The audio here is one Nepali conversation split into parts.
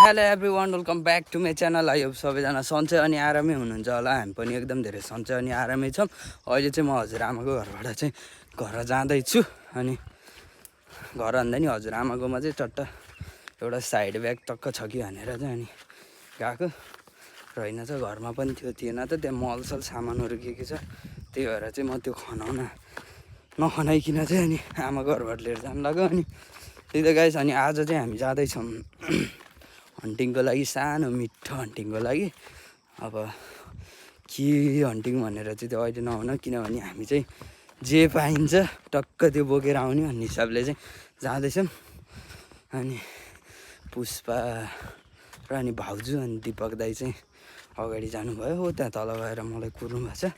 Hello everyone, welcome back to my channel. I hope सबैजना सन्चै अनि आरामै हुनुहुन्छ होला। हामी पनि एकदम धेरै सन्चै अनि आरामै छौँ। अहिले चाहिँ म हजुरआमाको घरबाट चाहिँ घर जाँदैछु। अनि घर भन्दा नि हजुरआमाकोमा चाहिँ चट्ट एउटा साइड ब्याग टक्क छ कि भनेर चाहिँ अनि गएको रहेन छ। घरमा पनि थिएन त, त्यहाँ मलसल सामानहरू के छ, त्यही भएर चाहिँ म त्यो नखनाइकन चाहिँ अनि आमाको घरबाट लिएर जानु लाग्यो। अनि त्यही त गाइस, अनि आज चाहिँ हामी जाँदैछौँ हन्टिङको लागि, सानो मिठो हन्टिङको लागि। अब के हन्टिङ भनेर चाहिँ त्यो अहिले नहुन, किनभने हामी चाहिँ जे पाइन्छ टक्क त्यो बोकेर आउने भन्ने हिसाबले चाहिँ जाँदैछौँ। अनि पुष्पा र अनि भाउजू अनि दिपक दाई चाहिँ अगाडि जानुभयो। हो त्यहाँ तल गएर मलाई कुर्नु भएको छ,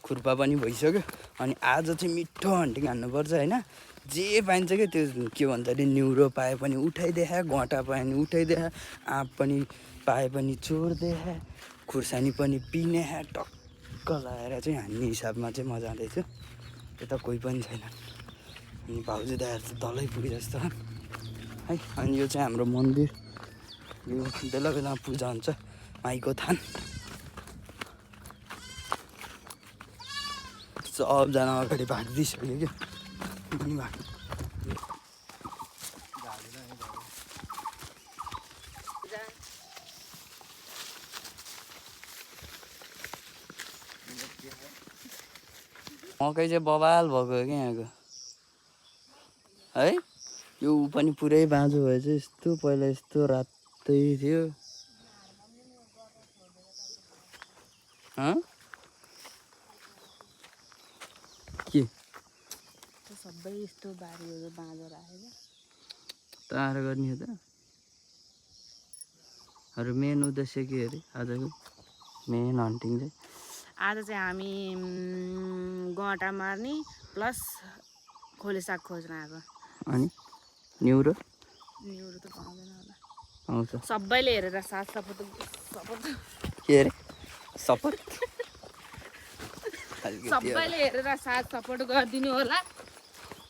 खुर्पा पनि भइसक्यो। अनि आज चाहिँ मिठो हन्टिङ हान्नुपर्छ होइन। जे पाइन्छ क्या त्यो के भन्छ अरे, न्युरो पाए पनि उठाइदेखा, गँटा पाए पनि उठाइदेखा, आँप पनि पाए पनि चोरदेखा, खुर्सानी पनि पिने टक्क लगाएर चाहिँ हान्ने हिसाबमा चाहिँ म जाँदैछु। यता कोही पनि छैन। अनि भाउजू दाइहरू चाहिँ तलै पुगे जस्तो है। अनि यो चाहिँ हाम्रो मन्दिर, यो बेला बेलामा पूजा हुन्छ, माईको थान। सबजना अगाडि भागिदिइसक्यो क्या, पनि भाग मकै चाहिँ बवाल भएको हो क्या यहाँको है। यो पनि पुरै बाँझो भएछ। यस्तो पहिला यस्तो रातै थियो। के सबै यस्तो बारीहरू बाँझो राखेको तार गर्ने हो त। अरू मेन उद्देश्य के अरे आजको मेन हन्टिङ चाहिँ? आज चाहिँ हामी गँटा मार्ने प्लस खोले साग खोज्न आएको। अनि न्युरो त पाउँदैन होला, पाउँछ। सबैले हेरेर साथ सपोर्ट के अरे सपोर्ट सबैले हेरेर साथ सपोर्ट गरिदिनु होला।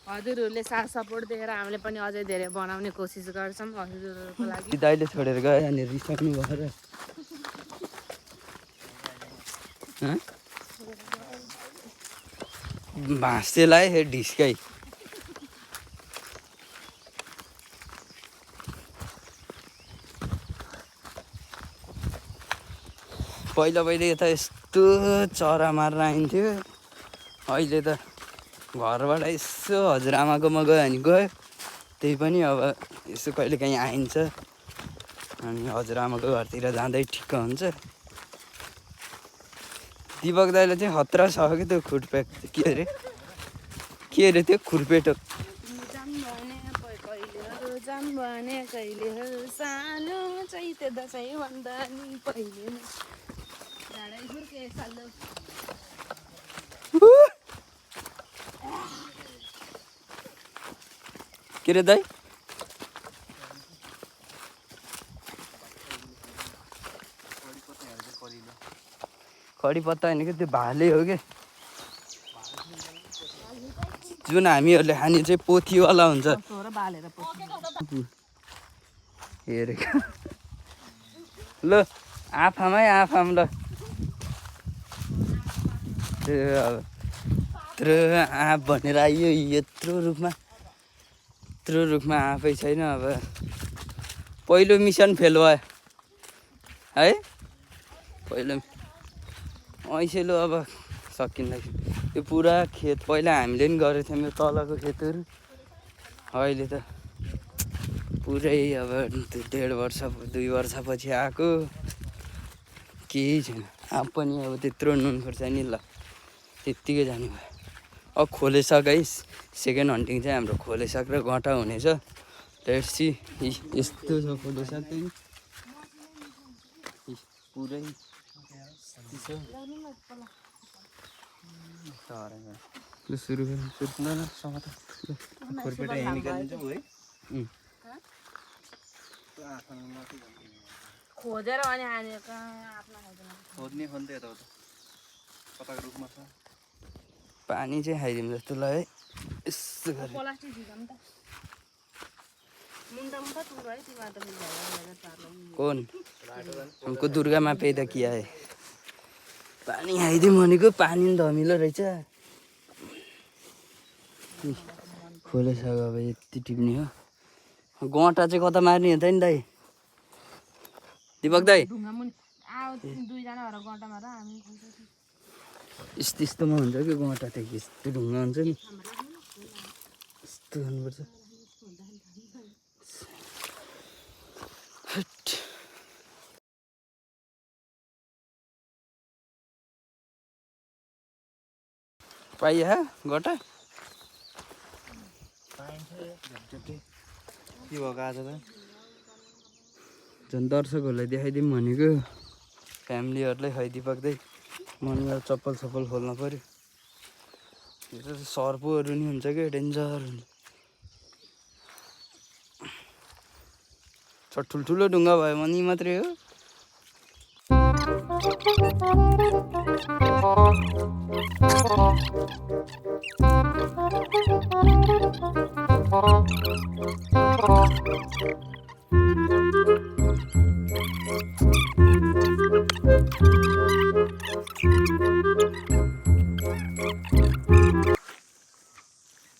हजुरहरूले साथ सपोर्ट दिएर हामीले पनि अझै धेरै बनाउने कोसिस गर्छौँ हजुरहरूको लागि। दाइले छोडेर गयो अनि रिसाउनु भएर भाँसे लाए हे ढिस्काइ। पहिला यता यस्तो चरा मार्न आइन्थ्यो। अहिले त घरबाट यसो हजुरआमाकोमा गयो भने गयो, त्यही पनि अब यसो कहिले काहीँ आइन्छ। अनि हजुरआमाको घरतिर जाँदै ठिक्क हुन्छ। दिपक दाइले चाहिँ खतरा छ कि त्यो खुर्पेट के अरे त्यो खुर्पेटो के अरे दाइ? कडी पत्ता होइन कि त्यो भाले हो कि, जुन हामीहरूले खाने चाहिँ पोथीवाला हुन्छ। हेरेको ल आफाम है, आफाम ल। यत्रो आँप भनेर आइयो, यत्रो रुखमा आँपै छैन। अब पहिलो मिसन फेल भयो है। पहिलो ऐसेलो अब सकिँदैन। यो पुरा खेत पहिला हामीले पनि गरेको थियौँ, यो तलको खेतहरू। अहिले त पुरै अब 1.5 वर्ष 2 वर्षपछि आएको, केही छैन। आँप पनि अब त्यत्रो नुन खोर्सानी ल त्यत्तिकै जाने भयो। अब खोले साग है, सेकेन्ड हन्टिङ चाहिँ हाम्रो खोले साग र गँटा हुनेछ। Let's see. यस्तो छ खोले साग चाहिँ पुरै सुरु खोजेर अनि हानेको खोज्ने खन्दै यताउता कताको रुखमा छ। पानी चाहिँ खाइदिउँ जस्तो लाग्यो है। यसो गरे प्लास्टिक झिकाउनु त। मुंडा मुंडा तुम रहे थी माता में जाएगा चार लोग कौन हमको दुर्गा माँ पैदा किया है पानी आइदिउँ भनेको पानी पनि धमिलो रहेछ खोलेसक्यो अब यति टिप्ने हो गँटा चाहिँ कता मार्ने हो त नि दाइ दिपक दाइ ढुङ्गा मुनि आऊ दुईजना भएर गट्टामा र हामी यस्तो यस्तोमा हुन्छ कि गँटा त्यहाँ यस्तो ढुङ्गा हुन्छ नि यस्तो गर्नुपर्छ हट। पाइयो गटा के भएको आज त झन् दर्शकहरूलाई देखाइदिउँ भनेको फ्यामिलीहरूलाई खैदिपक्दै मनमा चप्पल सप्पल खोल्न पऱ्यो यो त सर्पोहरू नि हुन्छ क्या डेन्जर हुन्छ ठुल्ठुलो ढुङ्गा भयो भने मात्रै हो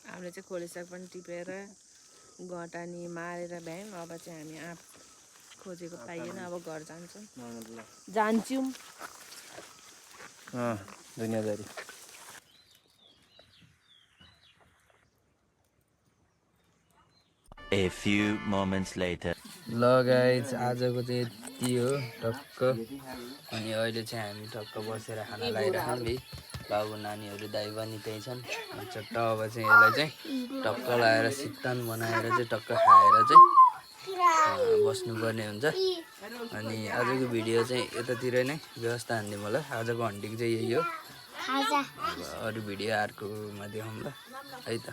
हामीले चाहिँ खोलिसाग पनि टिपेर गटानी मारेर भ्यायौँ अब चाहिँ हामी आँप खोजेको पाइएन अब घर जान्छौँ जान्छौँ दुनियाँदारी A few moments later. ल गाइज आजको चाहिँ यति हो टक्क अनि अहिले चाहिँ हामी टक्क बसेर खाना लगाइराखौँ है बाबु नानीहरू दाइ पनि त्यहीँ छन् अनि चट्ट अब चाहिँ यसलाई चाहिँ टक्क लगाएर सित्तान बनाएर चाहिँ टक्क खाएर चाहिँ बस्नुपर्ने हुन्छ अनि आजको भिडियो चाहिँ यतातिर नै व्यवस्था हानिदिउँ होला आजको हन्टिङ चाहिँ यही हो अरू भिडियो अर्कोमा देखाउँ ल है त।